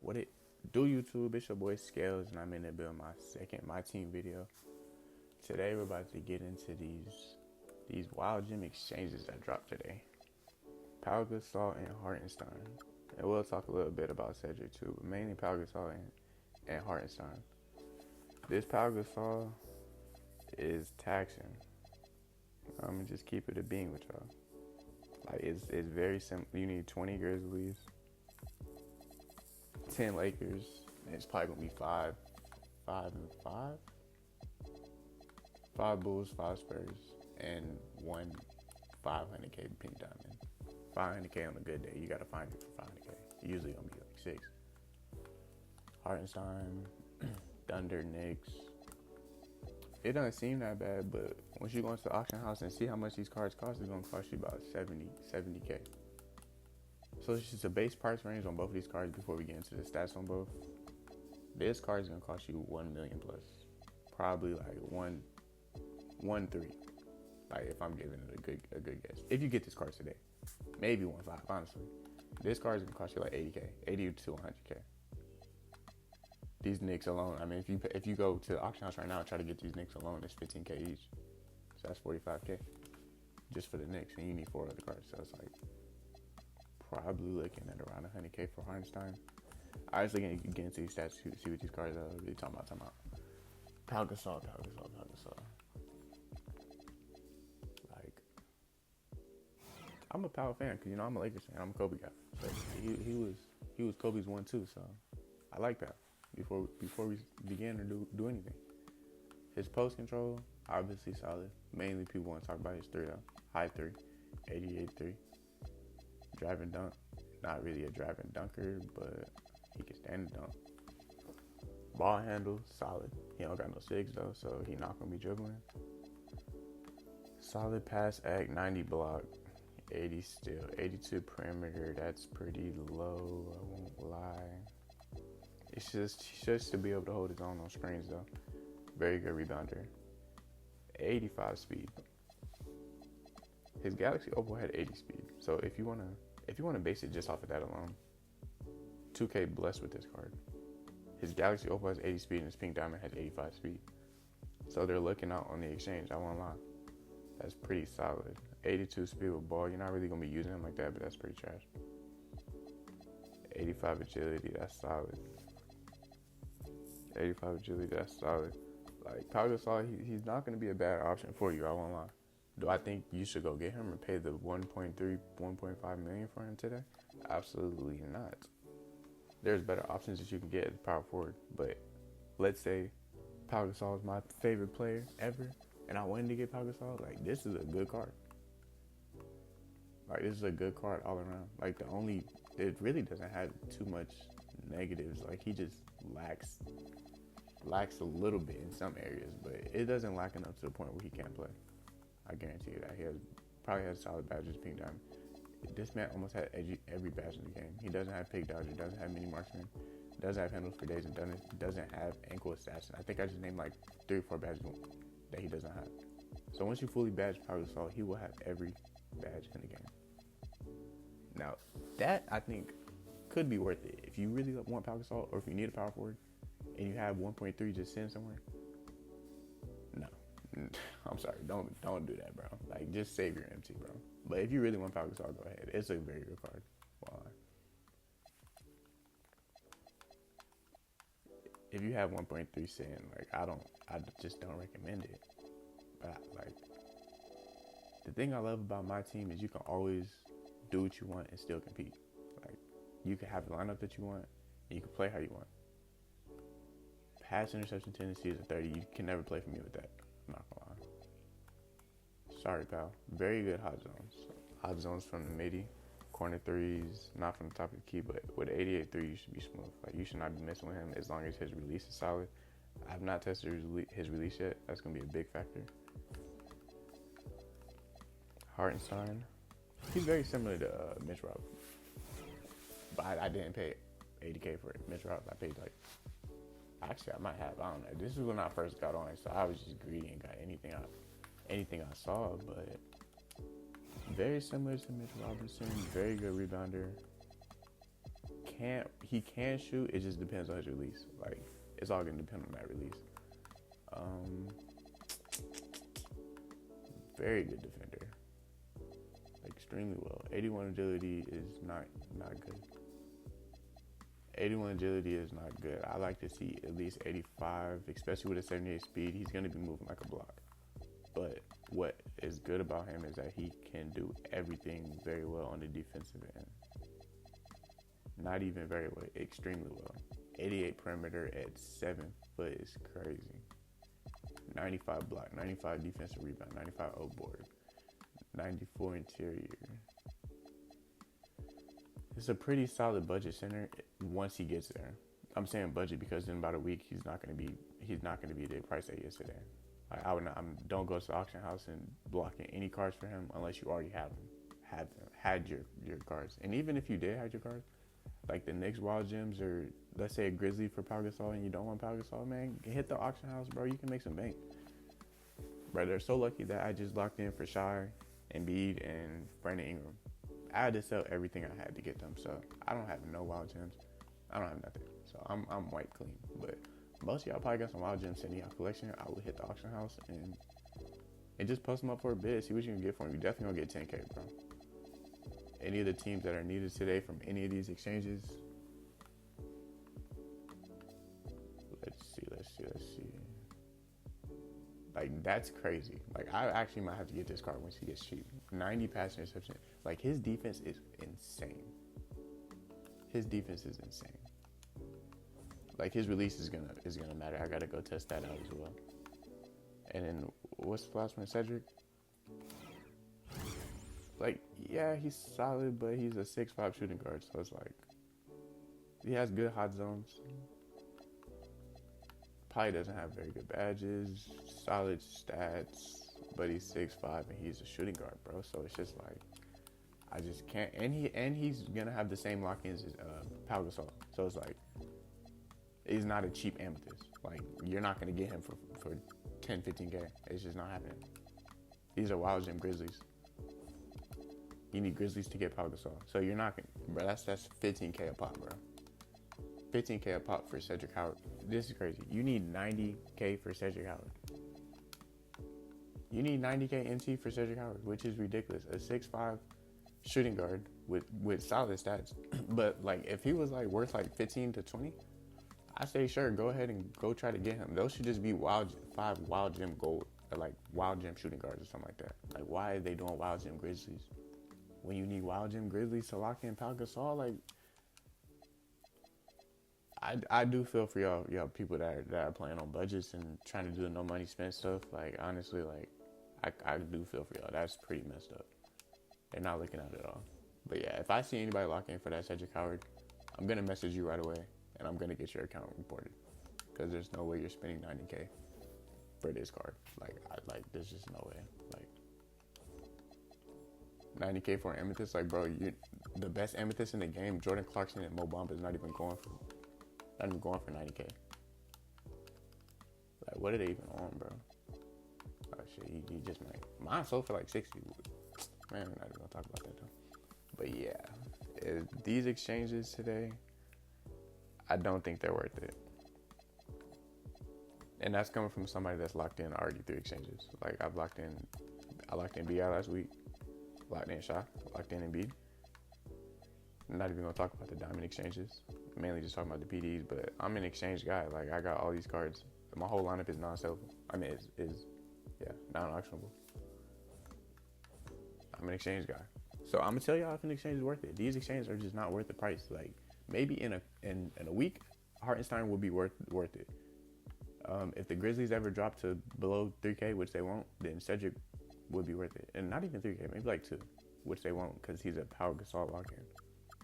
What it do, YouTube? It's your boy Scales, and I'm in the build my second Myteam video. Today we're about to get into these wild gem exchanges that dropped today. Pau Gasol and Hartenstein, and we'll talk a little bit about Cedric too, but mainly Pau Gasol and Hartenstein. This Pau Gasol is taxing. I'm gonna just keep it a being with y'all. Like it's very simple. You need 20 Grizzlies, 10 Lakers, and it's probably gonna be five, 5 Bulls, 5 Spurs, and one 500K pink diamond. 500K on a good day. You gotta find it for 500K. Usually gonna be like 6. Hartenstein, Thunder, Knicks. It doesn't seem that bad, but once you go into the auction house and see how much these cards cost, it's gonna cost you about 70K. So it's just a base price range on both of these cards before we get into the stats on both. This card is gonna cost you 1 million plus, probably like 1.3. Like if I'm giving it a good guess. If you get this card today, maybe 1.5. Honestly, this card is gonna cost you like 80K, 80 to 100K. These Knicks alone. I mean, if you go to the auction house right now and try to get these Knicks alone, it's 15K each. So that's 45K just for the Knicks, and you need 4 other cards. So it's like probably looking at around 100K for Hartenstein. I was looking to get into these stats to see what these cards are really talking about. Pau Gasol. Like, I'm a Pau fan because I'm a Lakers fan. I'm a Kobe guy. So he was Kobe's 1-2. So I like Pau. Before we begin to do anything, his post control obviously solid. Mainly people want to talk about his 3 though. High 3, 88 3. Driving dunk, not really a driving dunker, but he can stand the dunk. Ball handle, solid. He don't got no 6 though, so he not gonna be dribbling. Solid pass act, 90 block, 80 steal, 82 perimeter. That's pretty low, I won't lie. It's just to be able to hold his own on screens though. Very good rebounder. 85 speed. His Galaxy Opal had 80 speed. So if you wanna base it just off of that alone, 2K blessed with this card. His Galaxy Opal has 80 speed and his Pink Diamond has 85 speed. So they're looking out on the exchange, I won't lie. That's pretty solid. 82 speed with ball. You're not really gonna be using him like that, but that's pretty trash. 85 agility, that's solid. 85 agility, that's solid. Like Pau Gasol, he's not gonna be a bad option for you, I won't lie. Do I think you should go get him and pay the 1.3, 1.5 million for him today? Absolutely not. There's better options that you can get at power forward. But let's say Pau Gasol is my favorite player ever, and I wanted to get Pau Gasol. Like, this is a good card. Like, this is a good card all around. Like, it really doesn't have too much negatives. Like, he just lacks a little bit in some areas, but it doesn't lack enough to the point where he can't play. I guarantee you that. Probably has solid badges, Pink Diamond. This man almost had every badge in the game. He doesn't have Pig Dodger, doesn't have Mini Marksman, doesn't have Handles for Days, and doesn't have Ankle Assassin. I think I just named like 3 or 4 badges that he doesn't have. So once you fully badge Pau Gasol, he will have every badge in the game. Now, that I think could be worth it. If you really want Pau Gasol, or if you need a power forward, and you have 1.3 just sitting somewhere, no. I'm sorry, don't do that, bro. Like, just save your MT, bro. But if you really want Pau Gasol, go ahead. It's a very good card. Wow. If you have 1.3 sitting, like, I just don't recommend it. But like, the thing I love about my team is you can always do what you want and still compete. Like, you can have the lineup that you want, and you can play how you want. Pass interception tendency is a 30. You can never play for me with that. I'm not gonna lie. Sorry, pal. Very good hot zones. Hot zones from the midi. Corner 3s, not from the top of the key, but with 88 3, you should be smooth. Like, you should not be messing with him as long as his release is solid. I have not tested his release yet. That's gonna be a big factor. Hartenstein. He's very similar to Mitch Rob. But I didn't pay 80K for it. Mitch Rob, I paid like, actually I might have, I don't know. This is when I first got on it, so I was just greedy and got anything I saw, but very similar to Mitch Robinson. Very good rebounder. he can shoot. It just depends on his release. Like it's all gonna depend on that release. Very good defender. Extremely well. 81 agility is not good. 81 agility is not good. I like to see at least 85, especially with a 78 speed. He's going to be moving like a block. But what is good about him is that he can do everything very well on the defensive end. Not even very well, extremely well. 88 perimeter at 7 foot is crazy. 95 block, 95 defensive rebound, 95 O-board, 94 interior. It's a pretty solid budget center once he gets there. I'm saying budget because in about a week he's not going to be the price that he is today. I would not. Don't go to the auction house and block in any cards for him unless you already had your cards. And even if you did have your cards, like the Knicks Wild Gems or let's say a Grizzly for Pau Gasol and you don't want Pau Gasol, man, hit the auction house, bro. You can make some bank. Bro, they're so lucky that I just locked in for Shai, Embiid, and Brandon Ingram. I had to sell everything I had to get them, so I don't have no Wild Gems. I don't have nothing, so I'm white clean. But most of y'all probably got some Wild Gems in y'all collection. I would hit the auction house and just post them up for a bid. See what you can get for them. You definitely gonna get 10K, bro. Any of the teams that are needed today from any of these exchanges. Let's see. Like, that's crazy. Like, I actually might have to get this card once he gets cheap. 90 pass interception. Like, his defense is insane. Like, his release is gonna matter. I gotta go test that out as well. And then, what's the last one? Cedric? Like, yeah, he's solid, but he's a 6'5" shooting guard, so it's like, he has good hot zones. Probably doesn't have very good badges, solid stats, but he's 6'5" and he's a shooting guard, bro. So it's just like, I just can't. And he's gonna have the same lock-ins as Pau Gasol. So it's like, he's not a cheap amethyst. Like, you're not gonna get him for 10, 15K. It's just not happening. These are Wild Gem Grizzlies. You need Grizzlies to get Pau Gasol. So you're not gonna, bro. That's 15K a pop, bro. 15K a pop for Cedric Howard. This is crazy. You need 90K for Cedric Howard. You need 90K NC for Cedric Howard, which is ridiculous. A 6'5" shooting guard with solid stats. But like, if he was like worth like 15 to 20, I say sure, go ahead and go try to get him. Those should just be five Wild Gem gold, or like Wild Gem shooting guards or something like that. Like, why are they doing Wild Gem Grizzlies when you need Wild Gem Grizzlies to lock in Pau Gasol? Like, I do feel for y'all people that are playing on budgets and trying to do the no money spent stuff. Like, honestly, like, I do feel for y'all. That's pretty messed up. They're not looking at it at all. But yeah, if I see anybody lock in for that Cedric Howard, I'm gonna message you right away and I'm gonna get your account reported, because there's no way you're spending 90K for this card. Like, there's just no way. Like, 90K for an amethyst, like, bro, you the best amethyst in the game, Jordan Clarkson and Mo Bamba, is not even going for 90K. Like, what are they even on, bro? Oh shit, he just might. Mine sold for like 60. Man, we're not even gonna talk about that though. But yeah, these exchanges today, I don't think they're worth it. And that's coming from somebody that's locked in already 3 exchanges. Like, I locked in BI last week, locked in Shah, locked in Embiid. I'm not even gonna talk about the diamond exchanges. Mainly just talking about the PDs, but I'm an exchange guy. Like, I got all these cards. My whole lineup is non-sellable. I mean, is non-auctionable. I'm an exchange guy. So I'm gonna tell y'all if an exchange is worth it. These exchanges are just not worth the price. Like, maybe in a week, Hartenstein will be worth it. If the Grizzlies ever drop to below 3K, which they won't, then Cedric would be worth it. And not even 3K, maybe like 2, which they won't, because he's a Pau Gasol lock-in.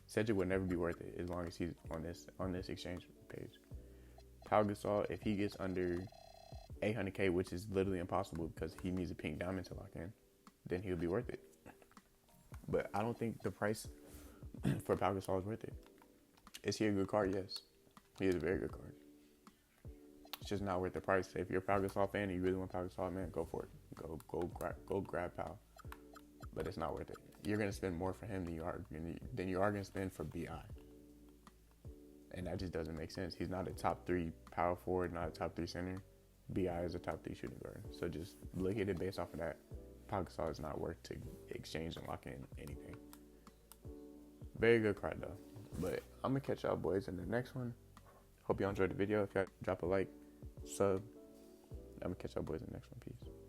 Cedric would never be worth it as long as he's on this exchange page. Pau Gasol, if he gets under 800K, which is literally impossible because he needs a pink diamond to lock in, then he'll be worth it. But I don't think the price for Pau Gasol is worth it. Is he a good card? Yes. He is a very good card. It's just not worth the price. If you're a Pau Gasol fan and you really want Pau Gasol, man, go for it. Go grab Pau. But it's not worth it. You're gonna spend more for him than you are gonna spend for BI. And that just doesn't make sense. He's not a top 3 power forward, not a top 3 center. BI is a top 3 shooting guard. So just look at it based off of that. Pau Gasol is not worth to exchange and lock in anything. Very good card though. But I'm gonna catch y'all boys in the next one. Hope y'all enjoyed the video. If y'all drop a like, sub, I'm gonna catch y'all boys in the next one. Peace.